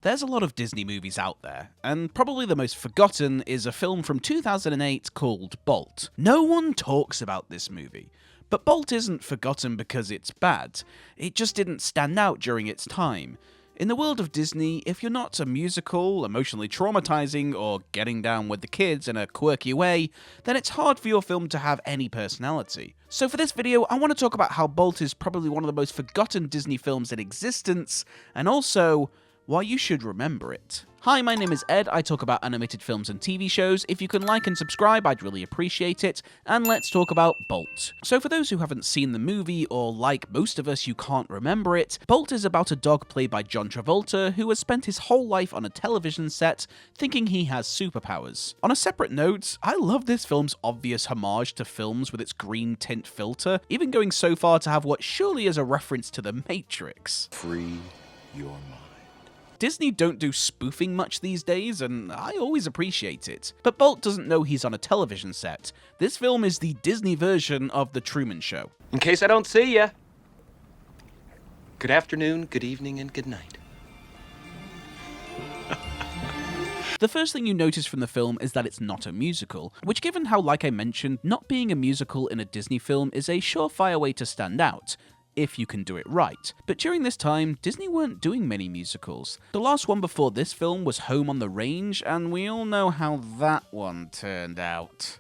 There's a lot of Disney movies out there, and probably the most forgotten is a film from 2008 called Bolt. No one talks about this movie, but Bolt isn't forgotten because it's bad. It just didn't stand out during its time. In the world of Disney, if you're not a musical, emotionally traumatizing, or getting down with the kids in a quirky way, then it's hard for your film to have any personality. So for this video, I want to talk about how Bolt is probably one of the most forgotten Disney films in existence, and also why you should remember it. Hi, my name is Ed. I talk about animated films and TV shows. If you can like and subscribe, I'd really appreciate it. And let's talk about Bolt. So for those who haven't seen the movie, or like most of us, you can't remember it, Bolt is about a dog played by John Travolta who has spent his whole life on a television set thinking he has superpowers. On a separate note, I love this film's obvious homage to films with its green tint filter, even going so far to have what surely is a reference to The Matrix. Free your mind. Disney don't do spoofing much these days, and I always appreciate it. But Bolt doesn't know he's on a television set. This film is the Disney version of The Truman Show. In case I don't see ya. Good afternoon, good evening, and good night. The first thing you notice from the film is that it's not a musical, which, given how, like I mentioned, not being a musical in a Disney film is a surefire way to stand out, if you can do it right. But during this time, Disney weren't doing many musicals. The last one before this film was Home on the Range, and we all know how that one turned out.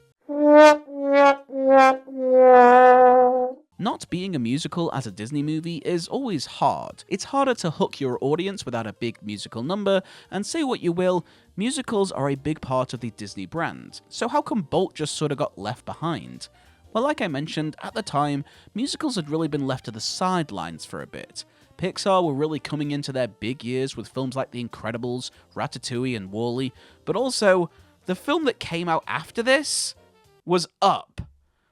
Not being a musical as a Disney movie is always hard. It's harder to hook your audience without a big musical number, and say what you will, musicals are a big part of the Disney brand. So how come Bolt just sort of got left behind? Well, like I mentioned, at the time, musicals had really been left to the sidelines for a bit. Pixar were really coming into their big years with films like The Incredibles, Ratatouille, and WALL-E, but also, the film that came out after this was Up.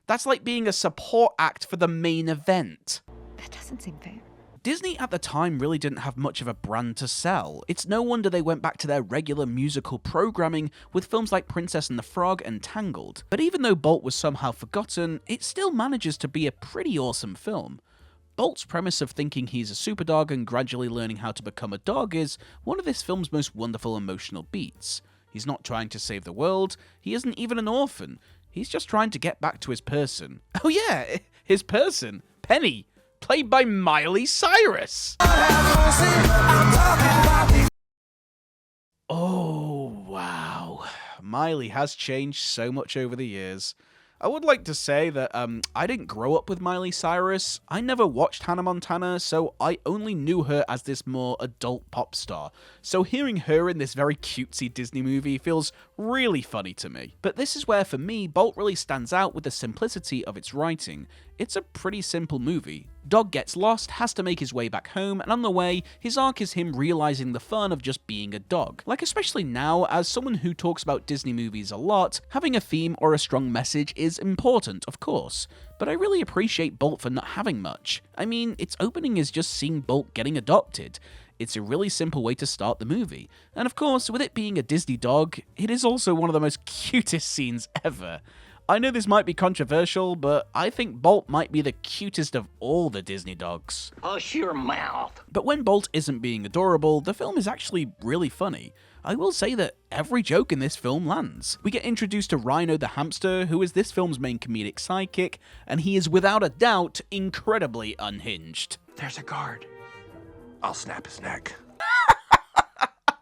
That's like being a support act for the main event. That doesn't seem fair. Disney at the time really didn't have much of a brand to sell. It's no wonder they went back to their regular musical programming with films like Princess and the Frog and Tangled. But even though Bolt was somehow forgotten, it still manages to be a pretty awesome film. Bolt's premise of thinking he's a superdog and gradually learning how to become a dog is one of this film's most wonderful emotional beats. He's not trying to save the world, he isn't even an orphan, he's just trying to get back to his person. Oh yeah, his person, Penny, played by Miley Cyrus. Oh, wow. Miley has changed so much over the years. I would like to say that I didn't grow up with Miley Cyrus. I never watched Hannah Montana, so I only knew her as this more adult pop star. So hearing her in this very cutesy Disney movie feels really funny to me. But this is where, for me, Bolt really stands out with the simplicity of its writing. It's a pretty simple movie. Dog gets lost, has to make his way back home, and on the way, his arc is him realizing the fun of just being a dog. Like, especially now, as someone who talks about Disney movies a lot, having a theme or a strong message is important, of course. But I really appreciate Bolt for not having much. I mean, its opening is just seeing Bolt getting adopted. It's a really simple way to start the movie. And of course, with it being a Disney dog, it is also one of the most cutest scenes ever. I know this might be controversial, but I think Bolt might be the cutest of all the Disney dogs. Hush your mouth. But when Bolt isn't being adorable, the film is actually really funny. I will say that every joke in this film lands. We get introduced to Rhino the hamster, who is this film's main comedic sidekick, and he is without a doubt incredibly unhinged. There's a guard. I'll snap his neck.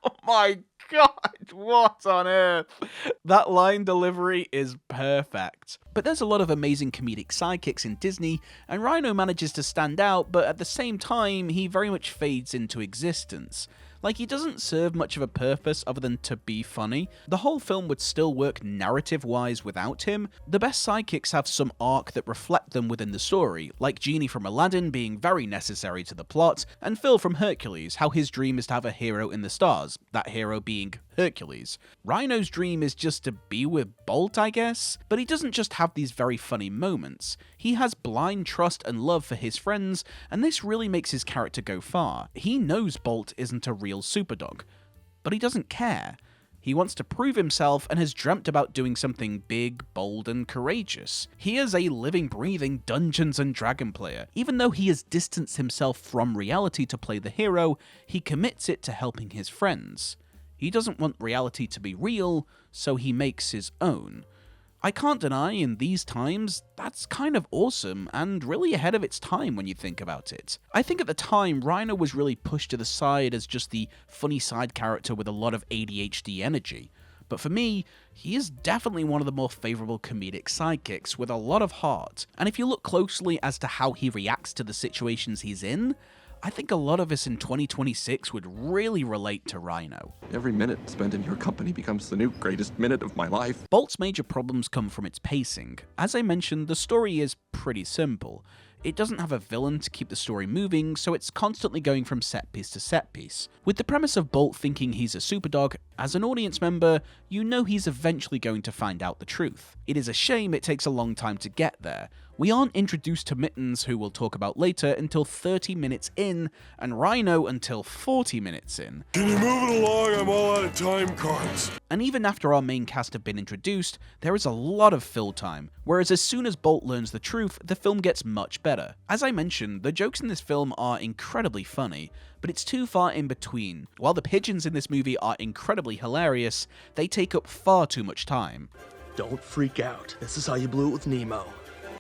Oh my God, what on earth? That line delivery is perfect. But there's a lot of amazing comedic sidekicks in Disney, and Rhino manages to stand out, but at the same time, he very much fades into existence. Like, he doesn't serve much of a purpose other than to be funny. The whole film would still work narrative-wise without him. The best sidekicks have some arc that reflect them within the story, like Genie from Aladdin being very necessary to the plot, and Phil from Hercules, how his dream is to have a hero in the stars, that hero being Hercules. Rhino's dream is just to be with Bolt, I guess, but he doesn't just have these very funny moments. He has blind trust and love for his friends, and this really makes his character go far. He knows Bolt isn't a real superdog, but he doesn't care. He wants to prove himself and has dreamt about doing something big, bold, and courageous. He is a living, breathing Dungeons & Dragon player. Even though he has distanced himself from reality to play the hero, he commits it to helping his friends. He doesn't want reality to be real, so he makes his own. I can't deny, in these times, that's kind of awesome and really ahead of its time when you think about it. I think at the time, Rhino was really pushed to the side as just the funny side character with a lot of ADHD energy. But for me, he is definitely one of the more favourable comedic sidekicks with a lot of heart. And if you look closely as to how he reacts to the situations he's in, I think a lot of us in 2026 would really relate to Rhino. Every minute spent in your company becomes the new greatest minute of my life. Bolt's major problems come from its pacing. As I mentioned, the story is pretty simple. It doesn't have a villain to keep the story moving, so it's constantly going from set piece to set piece. With the premise of Bolt thinking he's a superdog, as an audience member, you know he's eventually going to find out the truth. It is a shame it takes a long time to get there. We aren't introduced to Mittens, who we'll talk about later, until 30 minutes in, and Rhino until 40 minutes in. Can you move it along? I'm all out of time cards. And even after our main cast have been introduced, there is a lot of fill time, whereas as soon as Bolt learns the truth, the film gets much better. As I mentioned, the jokes in this film are incredibly funny, but it's too far in between. While the pigeons in this movie are incredibly hilarious, they take up far too much time. Don't freak out. This is how you blew it with Nemo.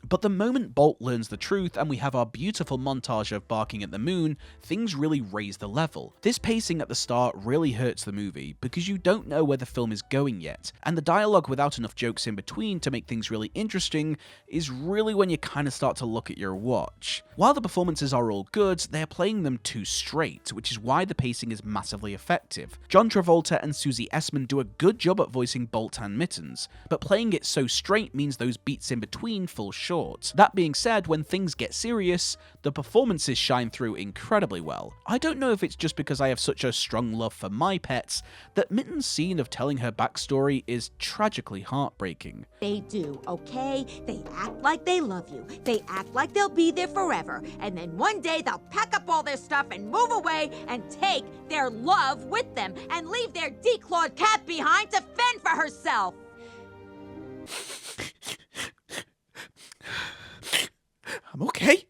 But the moment Bolt learns the truth and we have our beautiful montage of barking at the moon, things really raise the level. This pacing at the start really hurts the movie because you don't know where the film is going yet, and the dialogue without enough jokes in between to make things really interesting is really when you kind of start to look at your watch. While the performances are all good, they are playing them too straight, which is why the pacing is massively effective. John Travolta and Susie Essman do a good job at voicing Bolt and Mittens, but playing it so straight means those beats in between fall short. That being said, when things get serious, the performances shine through incredibly well. I don't know if it's just because I have such a strong love for my pets that Mittens' scene of telling her backstory is tragically heartbreaking. They do, okay? They act like they love you. They act like they'll be there forever. And then one day they'll pack up all their stuff and move away and take their love with them and leave their declawed cat behind to fend for herself. I'm okay.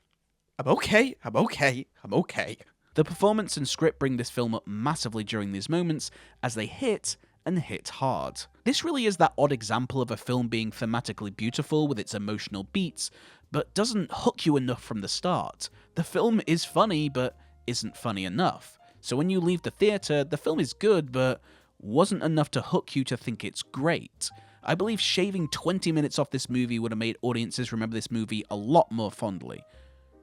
The performance and script bring this film up massively during these moments as they hit and hit hard. This really is that odd example of a film being thematically beautiful with its emotional beats, but doesn't hook you enough from the start. The film is funny, but isn't funny enough. So when you leave the theatre, the film is good, but wasn't enough to hook you to think it's great. I believe shaving 20 minutes off this movie would have made audiences remember this movie a lot more fondly.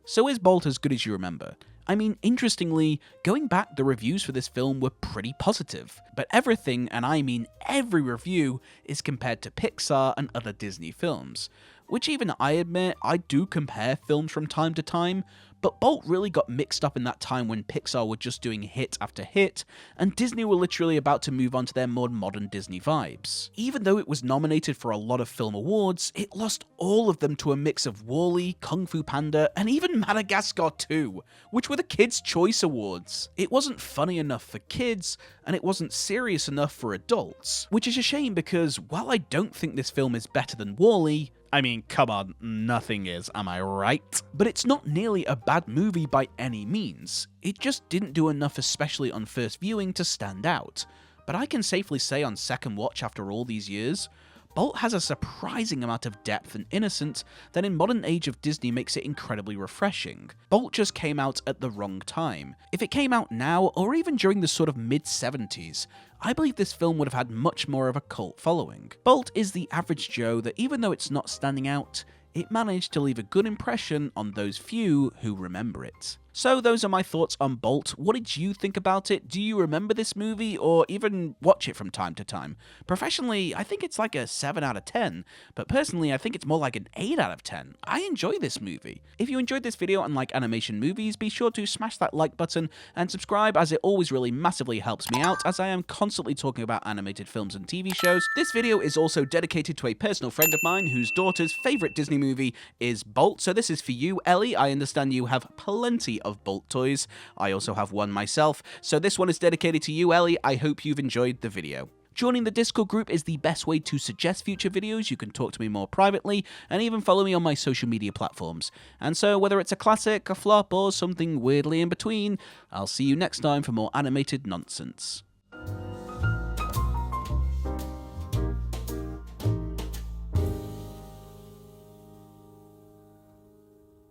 So is Bolt as good as you remember? I mean, interestingly, going back, the reviews for this film were pretty positive, but everything, and I mean every review, is compared to Pixar and other Disney films, which even I admit I do compare films from time to time, but Bolt really got mixed up in that time when Pixar were just doing hit after hit, and Disney were literally about to move on to their more modern Disney vibes. Even though it was nominated for a lot of film awards, it lost all of them to a mix of WALL-E, Kung Fu Panda, and even Madagascar 2, which were the Kids' Choice Awards. It wasn't funny enough for kids, and it wasn't serious enough for adults, which is a shame because while I don't think this film is better than WALL-E, I mean, come on, nothing is, am I right? But it's not nearly a bad movie by any means. It just didn't do enough, especially on first viewing, to stand out. But I can safely say on second watch after all these years, Bolt has a surprising amount of depth and innocence that in modern age of Disney makes it incredibly refreshing. Bolt just came out at the wrong time. If it came out now, or even during the sort of mid-70s, I believe this film would have had much more of a cult following. Bolt is the average Joe that even though it's not standing out, it managed to leave a good impression on those few who remember it. So those are my thoughts on Bolt. What did you think about it? Do you remember this movie or even watch it from time to time? Professionally, I think it's like a 7 out of 10, but personally I think it's more like an 8 out of 10. I enjoy this movie. If you enjoyed this video and like animation movies, be sure to smash that like button and subscribe as it always really massively helps me out as I am constantly talking about animated films and TV shows. This video is also dedicated to a personal friend of mine whose daughter's favourite Disney movie is Bolt, so this is for you, Ellie. I understand you have plenty of Bolt toys. I also have one myself, so this one is dedicated to you, Ellie. I hope you've enjoyed the video. Joining the Discord group is the best way to suggest future videos. You can talk to me more privately, and even follow me on my social media platforms. And so, whether it's a classic, a flop, or something weirdly in between, I'll see you next time for more animated nonsense.